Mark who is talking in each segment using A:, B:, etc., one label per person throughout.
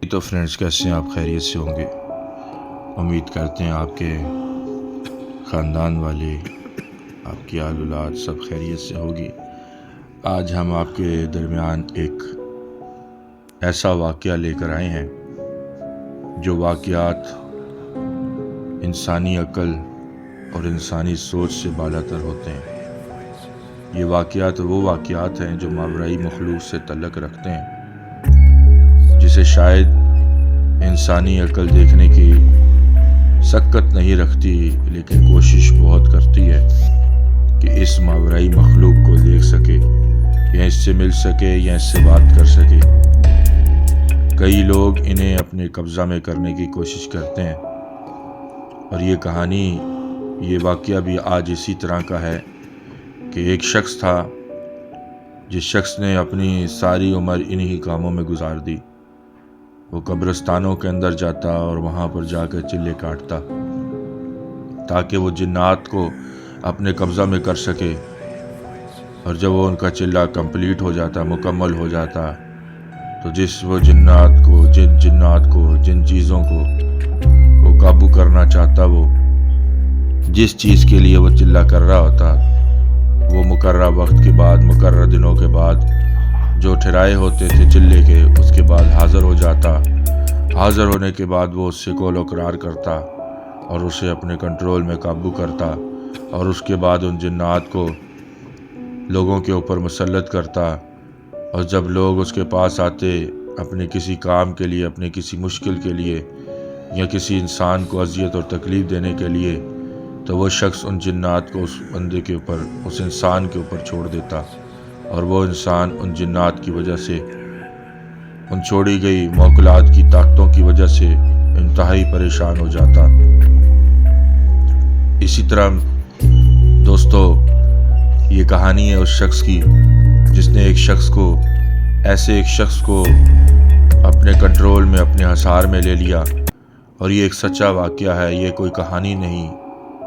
A: تو فرینڈس کیسے ہیں آپ؟ خیریت سے ہوں گے؟ امید کرتے ہیں آپ کے خاندان والے، آپ کی آل اولاد سب خیریت سے ہوگی۔ آج ہم آپ کے درمیان ایک ایسا واقعہ لے کر آئے ہیں جو واقعات انسانی عقل اور انسانی سوچ سے بالا تر ہوتے ہیں۔ یہ واقعات وہ واقعات ہیں جو ماورئی مخلوق سے تعلق رکھتے ہیں، جسے شاید انسانی عقل دیکھنے کی سکت نہیں رکھتی، لیکن کوشش بہت کرتی ہے کہ اس ماورئی مخلوق کو دیکھ سکے، یا اس سے مل سکے، یا اس سے بات کر سکے۔ کئی لوگ انہیں اپنے قبضہ میں کرنے کی کوشش کرتے ہیں، اور یہ کہانی، یہ واقعہ بھی آج اسی طرح کا ہے کہ ایک شخص تھا جس شخص نے اپنی ساری عمر انہی کاموں میں گزار دی۔ وہ قبرستانوں کے اندر جاتا اور وہاں پر جا کر چلے کاٹتا تاکہ وہ جنات کو اپنے قبضہ میں کر سکے، اور جب وہ ان کا چلہ کمپلیٹ ہو جاتا، مکمل ہو جاتا، تو جن چیزوں کو قابو کرنا چاہتا، وہ جس چیز کے لیے وہ چلہ کر رہا ہوتا، وہ مقررہ وقت کے بعد، مقررہ دنوں کے بعد جو ٹھہرائے ہوتے تھے چلے کے، اس کے بعد حاضر ہو جاتا۔ حاضر ہونے کے بعد وہ اس سے قول و قرار کرتا اور اسے اپنے کنٹرول میں قابو کرتا، اور اس کے بعد ان جنات کو لوگوں کے اوپر مسلط کرتا، اور جب لوگ اس کے پاس آتے اپنے کسی کام کے لیے، اپنے کسی مشکل کے لیے، یا کسی انسان کو اذیت اور تکلیف دینے کے لیے، تو وہ شخص ان جنات کو اس بندے کے اوپر، اس انسان کے اوپر چھوڑ دیتا، اور وہ انسان ان جنات کی وجہ سے، ان چھوڑی گئی موکلات کی طاقتوں کی وجہ سے انتہائی پریشان ہو جاتا۔ اسی طرح دوستو، یہ کہانی ہے اس شخص کی جس نے ایک شخص کو اپنے کنٹرول میں، اپنے حصار میں لے لیا۔ اور یہ ایک سچا واقعہ ہے، یہ کوئی کہانی نہیں،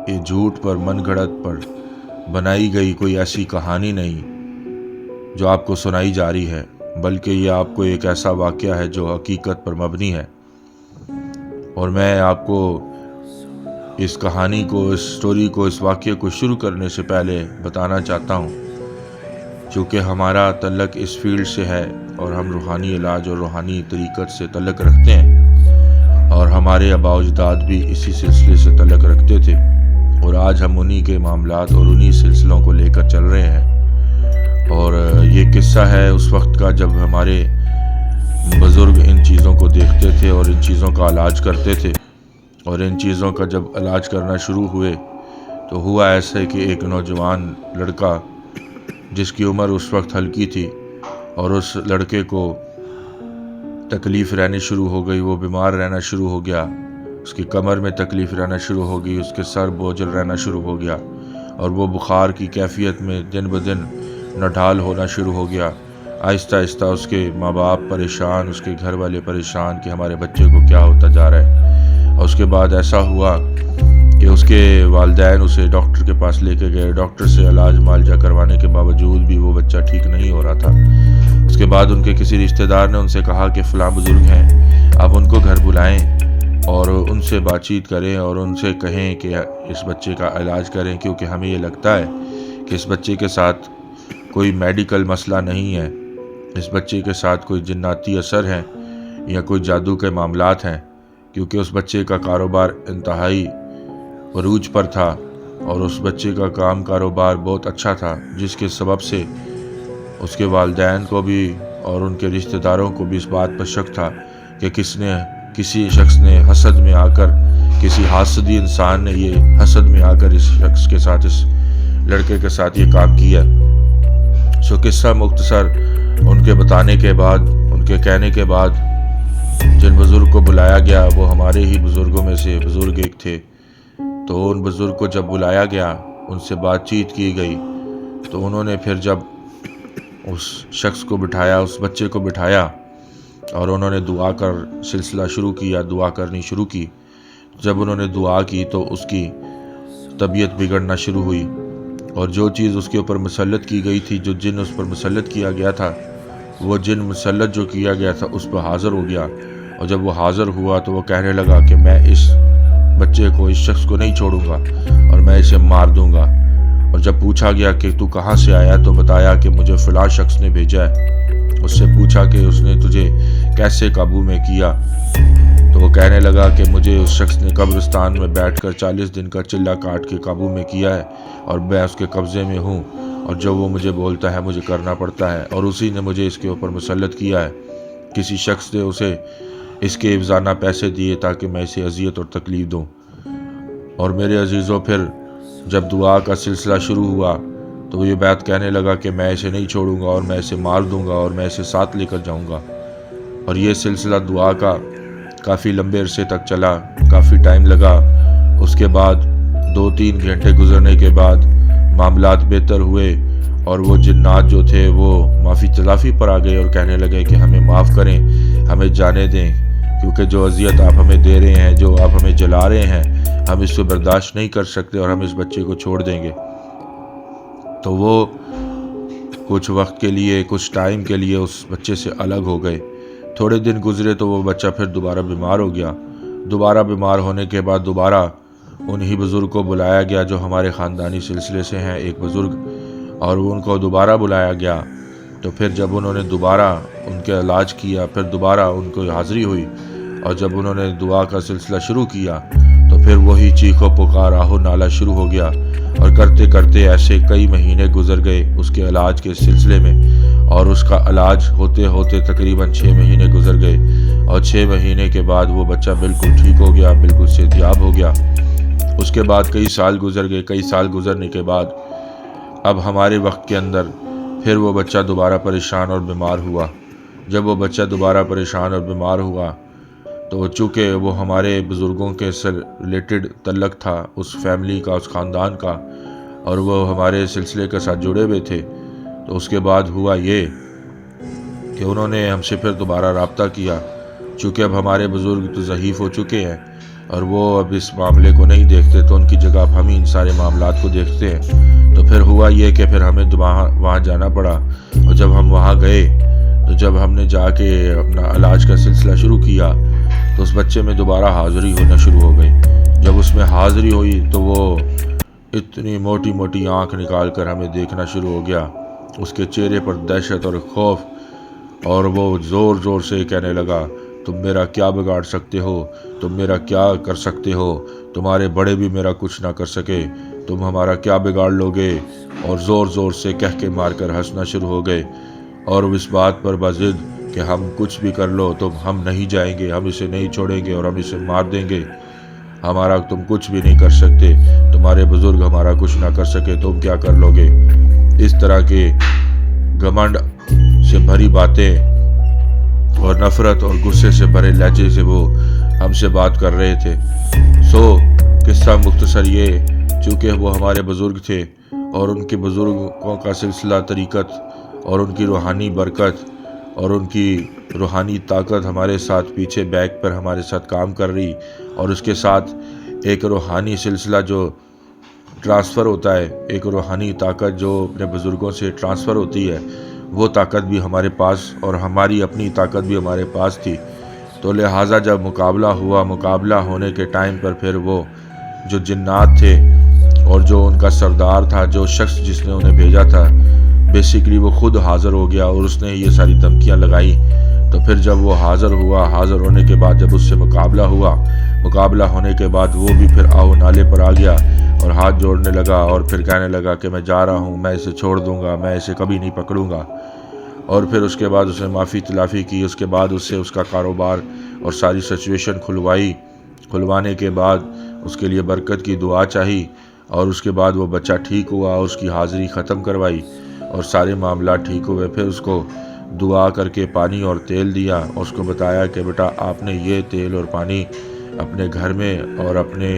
A: یہ جھوٹ پر، من گھڑت پر بنائی گئی کوئی ایسی کہانی نہیں جو آپ کو سنائی جا رہی ہے، بلکہ یہ آپ کو ایک ایسا واقعہ ہے جو حقیقت پر مبنی ہے۔ اور میں آپ کو اس کہانی کو، اس سٹوری کو، اس واقعے کو شروع کرنے سے پہلے بتانا چاہتا ہوں، چونکہ ہمارا تعلق اس فیلڈ سے ہے اور ہم روحانی علاج اور روحانی طریقت سے تعلق رکھتے ہیں، اور ہمارے آباء و اجداد بھی اسی سلسلے سے تعلق رکھتے تھے، اور آج ہم انہی کے معاملات اور انہی سلسلوں کو لے کر چل رہے ہیں۔ اور یہ قصہ ہے اس وقت کا جب ہمارے بزرگ ان چیزوں کو دیکھتے تھے اور ان چیزوں کا علاج کرتے تھے، اور ان چیزوں کا جب علاج کرنا شروع ہوئے تو ہوا ایسے کہ ایک نوجوان لڑکا جس کی عمر اس وقت ہلکی تھی، اور اس لڑکے کو تکلیف رہنی شروع ہو گئی، وہ بیمار رہنا شروع ہو گیا، اس کی کمر میں تکلیف رہنا شروع ہو گئی، اس کے سر بوجھل رہنا شروع ہو گیا، اور وہ بخار کی کیفیت میں دن بدن نڈھال ہونا شروع ہو گیا۔ آہستہ آہستہ اس کے ماں باپ پریشان، اس کے گھر والے پریشان کہ ہمارے بچے کو کیا ہوتا جا رہا ہے۔ اور اس کے بعد ایسا ہوا کہ اس کے والدین اسے ڈاکٹر کے پاس لے کے گئے، ڈاکٹر سے علاج معالجہ کروانے کے باوجود بھی وہ بچہ ٹھیک نہیں ہو رہا تھا۔ اس کے بعد ان کے کسی رشتہ دار نے ان سے کہا کہ فلاں بزرگ ہیں، آپ ان کو گھر بلائیں اور ان سے بات چیت کریں اور ان سے کہیں کہ اس بچے کا علاج کریں، کیونکہ ہمیں یہ لگتا ہے کہ اس بچے کے ساتھ کوئی میڈیکل مسئلہ نہیں ہے، اس بچے کے ساتھ کوئی جناتی اثر ہے یا کوئی جادو کے معاملات ہیں، کیونکہ اس بچے کا کاروبار انتہائی عروج پر تھا، اور اس بچے کا کاروبار بہت اچھا تھا، جس کے سبب سے اس کے والدین کو بھی اور ان کے رشتہ داروں کو بھی اس بات پر شک تھا کہ کسی شخص نے حسد میں آ کر، کسی حاسدی انسان نے یہ حسد میں آ کر اس شخص کے ساتھ، اس لڑکے کے ساتھ یہ کام کیا۔ سو قصہ مختصر ان کے بتانے کے بعد، ان کے کہنے کے بعد، جن بزرگ کو بلایا گیا وہ ہمارے ہی بزرگوں میں سے بزرگ ایک تھے، تو ان بزرگ کو جب بلایا گیا، ان سے بات چیت کی گئی، تو انہوں نے پھر جب اس شخص کو بٹھایا، اس بچے کو بٹھایا، اور انہوں نے دعا کر سلسلہ شروع کیا، دعا کرنی شروع کی۔ جب انہوں نے دعا کی تو اس کی طبیعت بگڑنا شروع ہوئی، اور جو چیز اس کے اوپر مسلط کی گئی تھی، جو جن اس پر مسلط کیا گیا تھا، وہ جن مسلط جو کیا گیا تھا اس پر حاضر ہو گیا، اور جب وہ حاضر ہوا تو وہ کہنے لگا کہ میں اس بچے کو، اس شخص کو نہیں چھوڑوں گا اور میں اسے مار دوں گا۔ اور جب پوچھا گیا کہ تو کہاں سے آیا تو بتایا کہ مجھے فلاں شخص نے بھیجا ہے۔ اس سے پوچھا کہ اس نے تجھے کیسے قابو میں کیا، تو وہ کہنے لگا کہ مجھے اس شخص نے قبرستان میں بیٹھ کر 40 دن کا چلہ کاٹ کے قابو میں کیا ہے اور میں اس کے قبضے میں ہوں، اور جو وہ مجھے بولتا ہے مجھے کرنا پڑتا ہے، اور اسی نے مجھے اس کے اوپر مسلط کیا ہے۔ کسی شخص نے اسے اس کے افزانہ پیسے دیے تاکہ میں اسے اذیت اور تکلیف دوں۔ اور میرے عزیزوں، پھر جب دعا کا سلسلہ شروع ہوا تو وہ یہ بات کہنے لگا کہ میں اسے نہیں چھوڑوں گا اور میں اسے مار دوں گا اور میں اسے ساتھ لے کر جاؤں گا۔ اور یہ سلسلہ دعا کا کافی لمبے عرصے تک چلا، کافی ٹائم لگا۔ اس کے بعد 2-3 گھنٹے گزرنے کے بعد معاملات بہتر ہوئے اور وہ جنات جو تھے وہ معافی تلافی پر آ گئے اور کہنے لگے کہ ہمیں معاف کریں، ہمیں جانے دیں، کیونکہ جو اذیت آپ ہمیں دے رہے ہیں، جو آپ ہمیں جلا رہے ہیں، ہم اس کو برداشت نہیں کر سکتے اور ہم اس بچے کو چھوڑ دیں گے۔ تو وہ کچھ وقت کے لیے، کچھ ٹائم کے لیے اس بچے سے الگ ہو گئے۔ تھوڑے دن گزرے تو وہ بچہ پھر دوبارہ بیمار ہو گیا۔ دوبارہ بیمار ہونے کے بعد دوبارہ انہی بزرگ کو بلایا گیا جو ہمارے خاندانی سلسلے سے ہیں، ایک بزرگ، اور ان کو دوبارہ بلایا گیا۔ تو پھر جب انہوں نے دوبارہ ان کے علاج کیا، پھر دوبارہ ان کو حاضری ہوئی، اور جب انہوں نے دعا کا سلسلہ شروع کیا تو پھر وہی چیخ و پکار، آہ و نالہ شروع ہو گیا، اور کرتے کرتے ایسے کئی مہینے گزر گئے اس کے علاج کے سلسلے میں، اور اس کا علاج ہوتے ہوتے تقریباً 6 مہینے گزر گئے، اور 6 مہینے کے بعد وہ بچہ بالکل ٹھیک ہو گیا، بالکل صحتیاب ہو گیا۔ اس کے بعد کئی سال گزر گئے۔ کئی سال گزرنے کے بعد اب ہمارے وقت کے اندر پھر وہ بچہ دوبارہ پریشان اور بیمار ہوا۔ جب وہ بچہ دوبارہ پریشان اور بیمار ہوا تو چونکہ وہ ہمارے بزرگوں کے سے ریلیٹڈ تعلق تھا، اس فیملی کا، اس خاندان کا، اور وہ ہمارے سلسلے کے ساتھ جڑے ہوئے تھے، تو اس کے بعد ہوا یہ کہ انہوں نے ہم سے پھر دوبارہ رابطہ کیا۔ چونکہ اب ہمارے بزرگ تو ضعیف ہو چکے ہیں اور وہ اب اس معاملے کو نہیں دیکھتے، تو ان کی جگہ اب ہم ہی ان سارے معاملات کو دیکھتے ہیں۔ تو پھر ہوا یہ کہ پھر ہمیں وہاں جانا پڑا، اور جب ہم وہاں گئے تو جب ہم نے جا کے اپنا علاج کا سلسلہ شروع کیا تو اس بچے میں دوبارہ حاضری ہونا شروع ہو گئی۔ جب اس میں حاضری ہوئی تو وہ اتنی موٹی موٹی آنکھ نکال کر ہمیں دیکھنا شروع ہو گیا۔ اس کے چہرے پر دہشت اور خوف، اور وہ زور زور سے کہنے لگا، تم میرا کیا بگاڑ سکتے ہو، تم میرا کیا کر سکتے ہو، تمہارے بڑے بھی میرا کچھ نہ کر سکے، تم ہمارا کیا بگاڑ لوگے، اور زور زور سے کہہ کے مار کر ہنسنا شروع ہو گئے، اور اس بات پر بضد کہ ہم کچھ بھی کر لو تو ہم نہیں جائیں گے، ہم اسے نہیں چھوڑیں گے اور ہم اسے مار دیں گے، ہمارا تم کچھ بھی نہیں کر سکتے، تمہارے بزرگ ہمارا کچھ نہ کر سکے، تم کیا کر لوگے۔ اس طرح کے گھمنڈ سے بھری باتیں اور نفرت اور غصے سے بھرے لہجے سے وہ ہم سے بات کر رہے تھے۔ قصہ مختصر یہ، چونکہ وہ ہمارے بزرگ تھے اور ان کے بزرگوں کا سلسلہ طریقت اور ان کی روحانی برکت اور ان کی روحانی طاقت ہمارے ساتھ پیچھے بیک پر ہمارے ساتھ کام کر رہی، اور اس کے ساتھ ایک روحانی سلسلہ جو ٹرانسفر ہوتا ہے، ایک روحانی طاقت جو اپنے بزرگوں سے ٹرانسفر ہوتی ہے، وہ طاقت بھی ہمارے پاس اور ہماری اپنی طاقت بھی ہمارے پاس تھی۔ تو لہٰذا جب مقابلہ ہوا، مقابلہ ہونے کے ٹائم پر پھر وہ جو جنات تھے اور جو ان کا سردار تھا، جو شخص جس نے انہیں بھیجا تھا، بیسیکلی وہ خود حاضر ہو گیا اور اس نے یہ ساری دھمکیاں لگائی۔ تو پھر جب وہ حاضر ہوا، حاضر ہونے کے بعد جب اس سے مقابلہ ہوا، مقابلہ ہونے کے بعد وہ بھی پھر آہ و نالے پر آ گیا اور ہاتھ جوڑنے لگا اور پھر کہنے لگا کہ میں جا رہا ہوں، میں اسے چھوڑ دوں گا، میں اسے کبھی نہیں پکڑوں گا۔ اور پھر اس کے بعد اس نے معافی تلافی کی، اس کے بعد اس سے اس کا کاروبار اور ساری سچویشن کھلوانے کے بعد اس کے لیے برکت کی دعا چاہی، اور اس کے بعد وہ بچہ ٹھیک ہوا، اس کی حاضری ختم کروائی اور سارے معاملات ٹھیک ہوئے۔ پھر اس کو دعا کر کے پانی اور تیل دیا اور اس کو بتایا کہ بیٹا آپ نے یہ تیل اور پانی اپنے گھر میں اور اپنے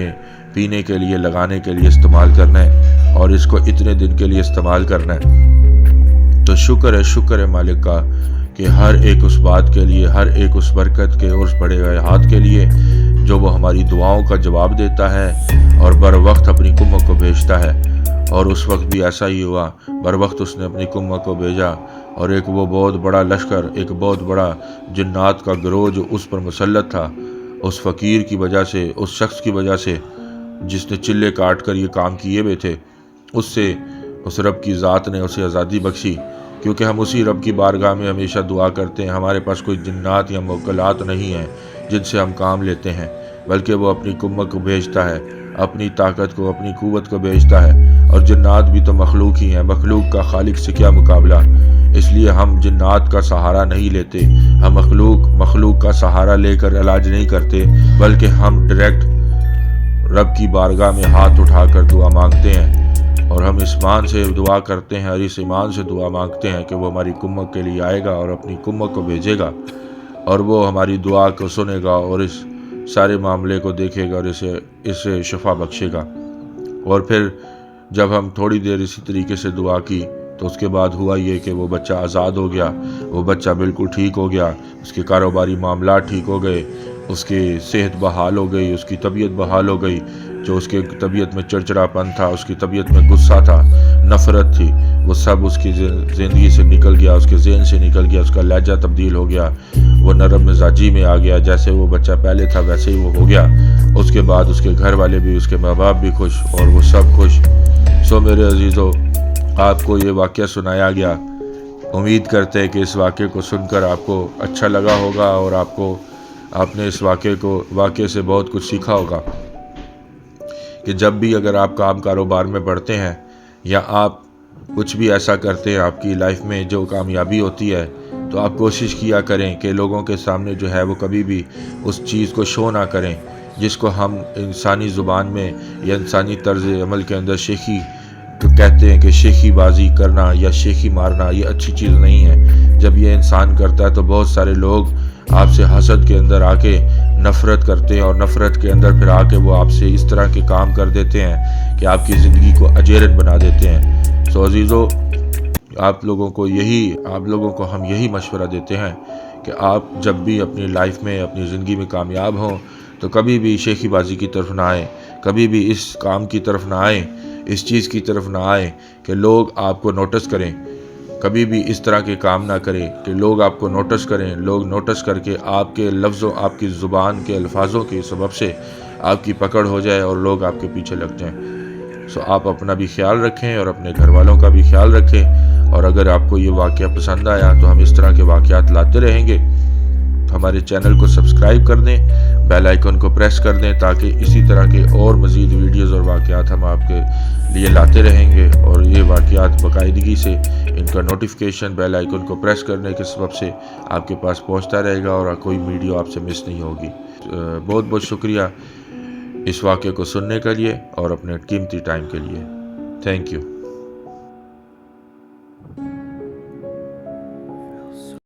A: پینے کے لیے، لگانے کے لیے استعمال کرنا ہے، اور اس کو اتنے دن کے لیے استعمال کرنا ہے۔ تو شکر ہے مالک کا کہ ہر ایک اس بات کے لیے، ہر ایک اس برکت کے اور اس بڑے ہوئے ہاتھ کے لیے جو وہ ہماری دعاؤں کا جواب دیتا ہے اور بر وقت اپنی کمک کو بھیجتا ہے۔ اور اس وقت بھی ایسا ہی ہوا، بر وقت اس نے اپنی کمک کو بھیجا اور ایک وہ بہت بڑا لشکر، ایک بہت بڑا جنات کا گروہ جو اس پر مسلط تھا، اس فقیر کی وجہ سے، اس شخص کی وجہ سے جس نے چلے کاٹ کر یہ کام کیے ہوئے تھے، اس رب کی ذات نے اسے آزادی بخشی، کیونکہ ہم اسی رب کی بارگاہ میں ہمیشہ دعا کرتے ہیں۔ ہمارے پاس کوئی جنات یا موکلات نہیں ہیں جن سے ہم کام لیتے ہیں، بلکہ وہ اپنی کمک کو بھیجتا ہے، اپنی طاقت کو، اپنی قوت کو بھیجتا ہے، اور جنات بھی تو مخلوق ہی ہیں، مخلوق کا خالق سے کیا مقابلہ۔ اس لیے ہم جنات کا سہارا نہیں لیتے، ہم مخلوق کا سہارا لے کر علاج نہیں کرتے، بلکہ ہم ڈائریکٹ رب کی بارگاہ میں ہاتھ اٹھا کر دعا مانگتے ہیں، اور ہم ایمان سے دعا کرتے ہیں، اور اس ایمان سے دعا مانگتے ہیں کہ وہ ہماری کمک کے لیے آئے گا اور اپنی کمک کو بھیجے گا، اور وہ ہماری دعا کو سنے گا اور اس سارے معاملے کو دیکھے گا اور اسے شفا بخشے گا۔ اور پھر جب ہم تھوڑی دیر اسی طریقے سے دعا کی تو اس کے بعد ہوا یہ کہ وہ بچہ آزاد ہو گیا، وہ بچہ بالکل ٹھیک ہو گیا، اس کے کاروباری معاملات ٹھیک ہو گئے، اس کی صحت بحال ہو گئی، اس کی طبیعت بحال ہو گئی، جو اس کے طبیعت میں چڑچڑاپن تھا، اس کی طبیعت میں غصہ تھا، نفرت تھی، وہ سب اس کی زندگی سے نکل گیا، اس کے ذہن سے نکل گیا، اس کا لہجہ تبدیل ہو گیا، وہ نرم مزاجی میں آ گیا، جیسے وہ بچہ پہلے تھا ویسے ہی وہ ہو گیا۔ اس کے بعد اس کے گھر والے بھی، اس کے ماں باپ بھی خوش اور وہ سب خوش۔ سو میرے عزیزو، آپ کو یہ واقعہ سنایا گیا، امید کرتے ہیں کہ اس واقعے کو سن کر آپ کو اچھا لگا ہوگا اور آپ نے اس واقعے سے بہت کچھ سیکھا ہوگا کہ جب بھی اگر آپ کاروبار میں بڑھتے ہیں یا آپ کچھ بھی ایسا کرتے ہیں آپ کی لائف میں جو کامیابی ہوتی ہے، تو آپ کوشش کیا کریں کہ لوگوں کے سامنے جو ہے وہ کبھی بھی اس چیز کو شو نہ کریں جس کو ہم انسانی زبان میں یا انسانی طرز عمل کے اندر شیخی کہتے ہیں، کہ شیخی بازی کرنا یا شیخی مارنا یہ اچھی چیز نہیں ہے۔ جب یہ انسان کرتا ہے تو بہت سارے لوگ آپ سے حسد کے اندر آ کے نفرت کرتے ہیں، اور نفرت کے اندر پھر آ کے وہ آپ سے اس طرح کے کام کر دیتے ہیں کہ آپ کی زندگی کو اجیرن بنا دیتے ہیں۔ سو عزیزو، آپ لوگوں کو ہم یہی مشورہ دیتے ہیں کہ آپ جب بھی اپنی لائف میں، اپنی زندگی میں کامیاب ہوں تو کبھی بھی شیخی بازی کی طرف نہ آئیں، کبھی بھی اس کام کی طرف نہ آئیں، اس چیز کی طرف نہ آئیں کہ لوگ آپ کو نوٹس کریں۔ کبھی بھی اس طرح کے کام نہ کریں کہ لوگ آپ کو نوٹس کریں، لوگ نوٹس کر کے آپ کے لفظوں، آپ کی زبان کے الفاظوں کے سبب سے آپ کی پکڑ ہو جائے اور لوگ آپ کے پیچھے لگ جائیں۔ سو آپ اپنا بھی خیال رکھیں اور اپنے گھر والوں کا بھی خیال رکھیں، اور اگر آپ کو یہ واقعہ پسند آیا تو ہم اس طرح کے واقعات لاتے رہیں گے۔ ہمارے چینل کو سبسکرائب کر دیں، بیل آئیکن کو پریس کر دیں، تاکہ اسی طرح کے اور مزید ویڈیوز اور واقعات ہم آپ کے لیے لاتے رہیں گے، اور یہ واقعات باقاعدگی سے ان کا نوٹیفیکیشن بیل آئیکن کو پریس کرنے کے سبب سے آپ کے پاس پہنچتا رہے گا اور کوئی ویڈیو آپ سے مس نہیں ہوگی۔ بہت بہت شکریہ اس واقعے کو سننے کے لیے اور اپنے قیمتی ٹائم کے لیے۔ Thank you.